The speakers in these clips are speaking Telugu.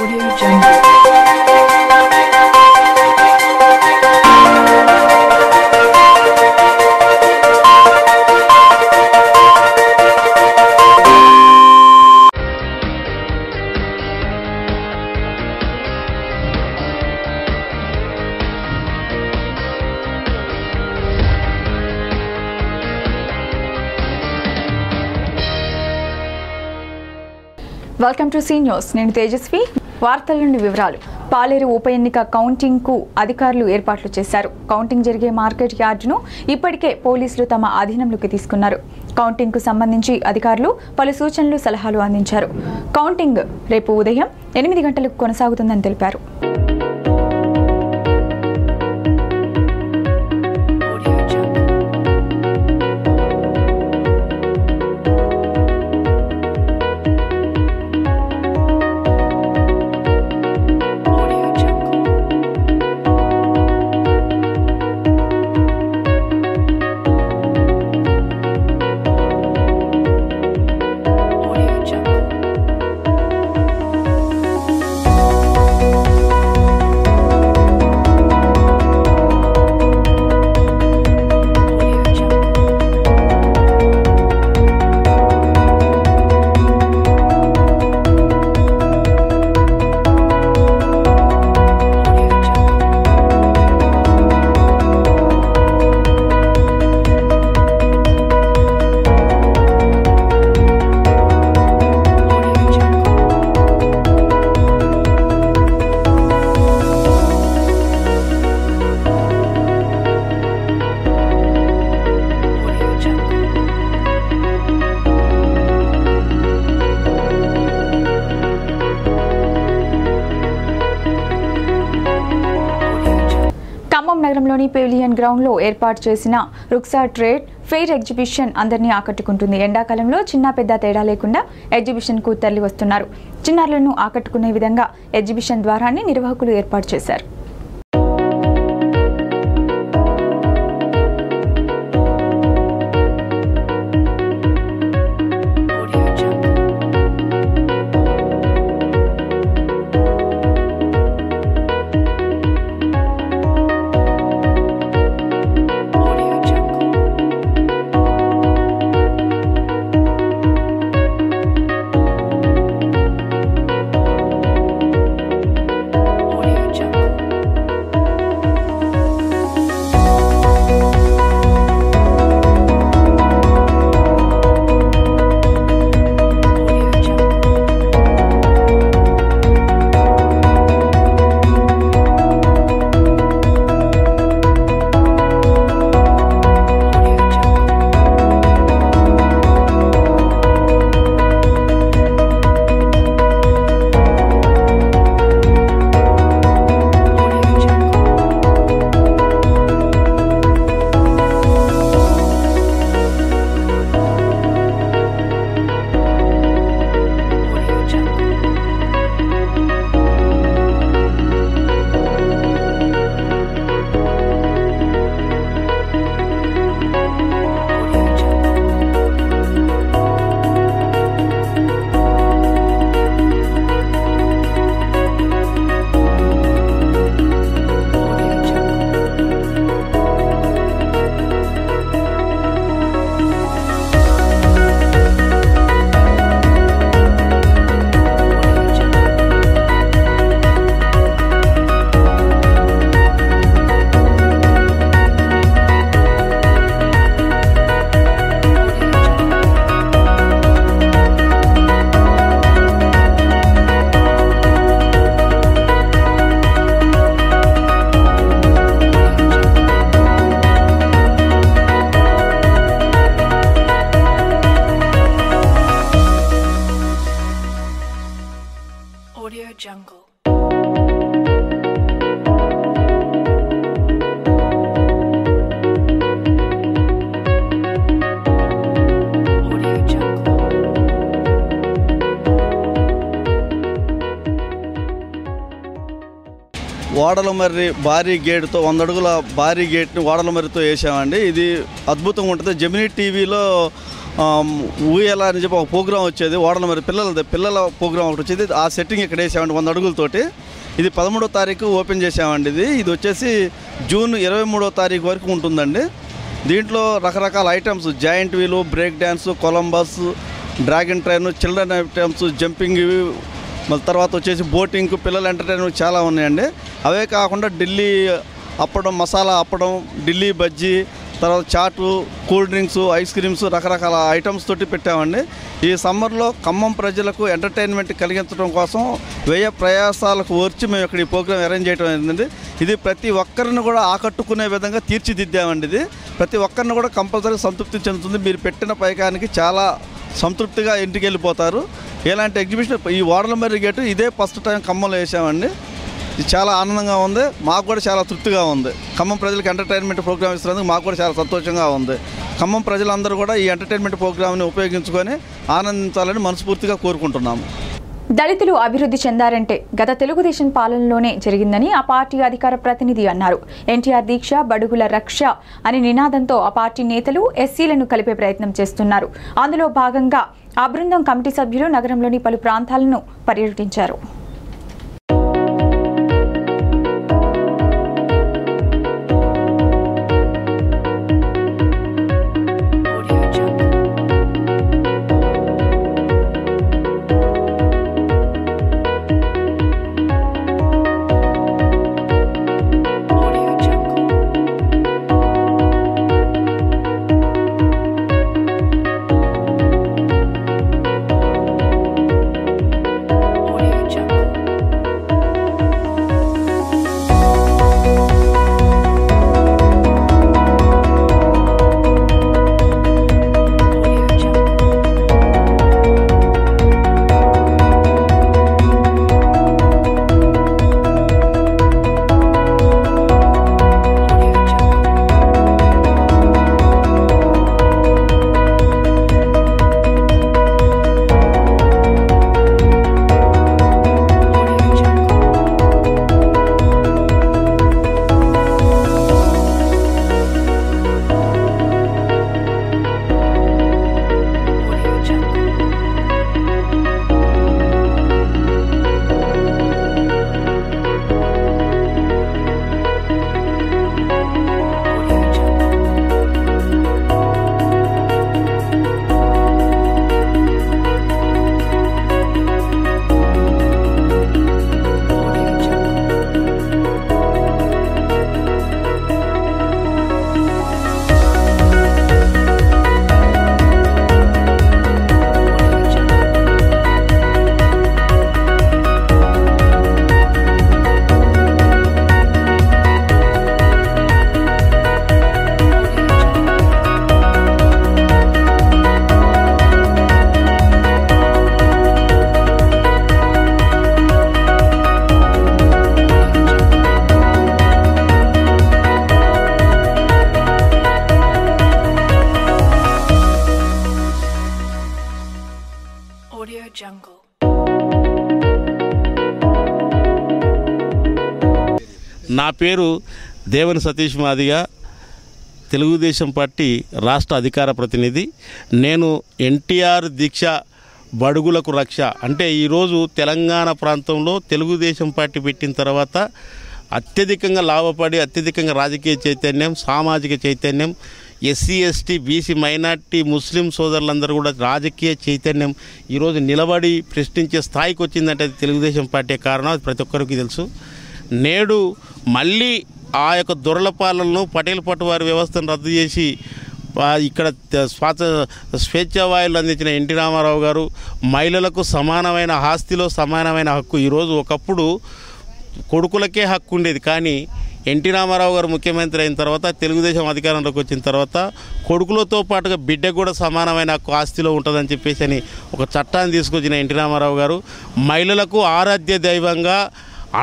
Audio Jungle. Welcome to see news. నేను తేజస్వి. వార్తల నుండి వివరాలు. పాలేరు ఉప ఎన్నిక కౌంటింగ్ కు అధికారులు ఏర్పాట్లు చేశారు. కౌంటింగ్ జరిగే మార్కెట్ యార్డును ఇప్పటికే పోలీసులు తమ అధీనంలోకి తీసుకున్నారు. కౌంటింగ్ కు సంబంధించి అధికారులు పలు సూచనలు సలహాలు అందించారు. కౌంటింగ్ రేపు ఉదయం 8 గంటలకు కొనసాగుతుందని తెలిపారు. ఖమ్మం నగరంలోని పెవిలియన్ గ్రౌండ్ లో ఏర్పాటు చేసిన రుక్సా ట్రేడ్ ఫెయిర్ ఎగ్జిబిషన్ అందరినీ ఆకట్టుకుంటుంది. ఎండాకాలంలో చిన్న పెద్ద తేడా లేకుండా ఎగ్జిబిషన్ కు తరలి వస్తున్నారు. చిన్నారులను ఆకట్టుకునే విధంగా ఎగ్జిబిషన్ ద్వారాన్ని నిర్వాహకులు ఏర్పాటు చేశారు. Audio Jungle. వాడలమర్రి భారీ గేట్తో 100 అడుగుల భారీ గేట్ని వాడలమర్రితో వేసామండి. ఇది అద్భుతంగా ఉంటుంది. జెమినీ టీవీలో ఊయల అని చెప్పి ఒక ప్రోగ్రాం వచ్చేది ఓడల మరి పిల్లల ప్రోగ్రాం ఒకటి వచ్చేది. ఆ సెట్టింగ్ ఇక్కడ వేసామండి 100 అడుగులతోటి. ఇది 13వ తారీఖు ఓపెన్ చేసామండి. ఇది వచ్చేసి జూన్ 23వ తారీఖు వరకు ఉంటుందండి. దీంట్లో రకరకాల ఐటమ్స్ జాయింట్ వీలు, break dance, Columbus, dragon train, children items, jumping, మళ్ళీ తర్వాత వచ్చేసి బోటింగ్, పిల్లల ఎంటర్టైన్మెంట్ చాలా ఉన్నాయండి. అవే కాకుండా ఢిల్లీ అప్పడం, మసాలా అప్పడం, ఢిల్లీ బజ్జీ, తర్వాత చాటు, కూల్ డ్రింక్స్, ఐస్ క్రీమ్స్, రకరకాల ఐటమ్స్ తోటి పెట్టామండి. ఈ సమ్మర్లో ఖమ్మం ప్రజలకు ఎంటర్టైన్మెంట్ కలిగించడం కోసం వ్యయ ప్రయాసాలకు ఓర్చి మేము ఇక్కడ ఈ ప్రోగ్రాం అరేంజ్ చేయడం అయిందండి. ఇది ప్రతి ఒక్కరిని కూడా ఆకట్టుకునే విధంగా తీర్చిదిద్దామండి. ఇది ప్రతి ఒక్కరిని కూడా కంపల్సరీ సంతృప్తి చెందుతుంది. మీరు పెట్టిన పైకానికి చాలా సంతృప్తిగా ఇంటికి వెళ్ళిపోతారు. ఇలాంటి ఎగ్జిబిషన్ ఈ ఓడలమర్రి గేటు ఇదే ఫస్ట్ టైం ఖమ్మంలో వేసామండి. ఇది చాలా ఆనందంగా ఉంది, మాకు కూడా చాలా తృప్తిగా ఉంది. ఖమ్మం ప్రజలకు ఎంటర్టైన్మెంట్ ప్రోగ్రామ్ ఇస్తున్నందుకు మాకు కూడా చాలా సంతోషంగా ఉంది. ఖమ్మం ప్రజలందరూ కూడా ఈ ఎంటర్టైన్మెంట్ ప్రోగ్రామ్ని ఉపయోగించుకొని ఆనందించాలని మనస్ఫూర్తిగా కోరుకుంటున్నాము. దళితులు అభివృద్ధి చెందారంటే గత తెలుగుదేశం పాలనలోనే జరిగిందని ఆ పార్టీ అధికార ప్రతినిధి అన్నారు. ఎన్టీఆర్ దీక్ష, బడుగుల రక్ష అనే నినాదంతో ఆ పార్టీ నేతలు ఎస్సీలను కలిపే ప్రయత్నం చేస్తున్నారు. అందులో భాగంగా ఆ బృందం కమిటీ సభ్యులు నగరంలోని పలు ప్రాంతాలను పర్యటించారు. నా పేరు దేవని సతీష్ మాదిగా, తెలుగుదేశం పార్టీ రాష్ట్ర అధికార ప్రతినిధి. నేను ఎన్టీఆర్ దీక్ష బడుగులకు రక్ష అంటే ఈరోజు తెలంగాణ ప్రాంతంలో తెలుగుదేశం పార్టీ పెట్టిన తర్వాత అత్యధికంగా లాభపడి అత్యధికంగా రాజకీయ చైతన్యం, సామాజిక చైతన్యం, ఎస్సీ ఎస్టీ బీసీ మైనార్టీ ముస్లిం సోదరులందరూ కూడా రాజకీయ చైతన్యం ఈరోజు నిలబడి ప్రశ్నించే స్థాయికి వచ్చిందంటే అది తెలుగుదేశం పార్టీ కారణం. అది ప్రతి ఒక్కరికి తెలుసు. నేడు మళ్ళీ ఆ యొక్క దొరల పాలనను పటేల్ పట్టువారి వ్యవస్థను రద్దు చేసి ఇక్కడ స్వేచ్ఛావాయులు అందించిన ఎన్టీ రామారావు గారు మహిళలకు సమానమైన ఆస్తిలో సమానమైన హక్కు. ఈరోజు ఒకప్పుడు కొడుకులకే హక్కు ఉండేది, కానీ ఎన్టీ రామారావు గారు ముఖ్యమంత్రి అయిన తర్వాత తెలుగుదేశం అధికారంలోకి వచ్చిన తర్వాత కొడుకులతో పాటుగా బిడ్డకు కూడా సమానమైన హక్కు ఆస్తిలో ఉంటుందని చెప్పేసి అని ఒక చట్టాన్ని తీసుకొచ్చిన ఎన్టీ రామారావు గారు మహిళలకు ఆరాధ్య దైవంగా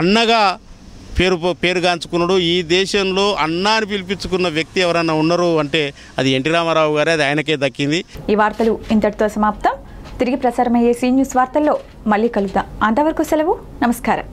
అన్నగా పేరుగాంచుకున్నాడు. ఈ దేశంలో అన్నా అని పిలిపించుకున్న వ్యక్తి ఎవరన్నా ఉన్నారు అంటే అది ఎన్టీ రామారావు గారే, అది ఆయనకే దక్కింది. ఈ వార్తలు ఇంతటితో సమాప్తం. తిరిగి ప్రసారమయ్యే సీ న్యూస్ వార్తల్లో మళ్ళీ కలుద్దాం. అంతవరకు సెలవు. నమస్కారం.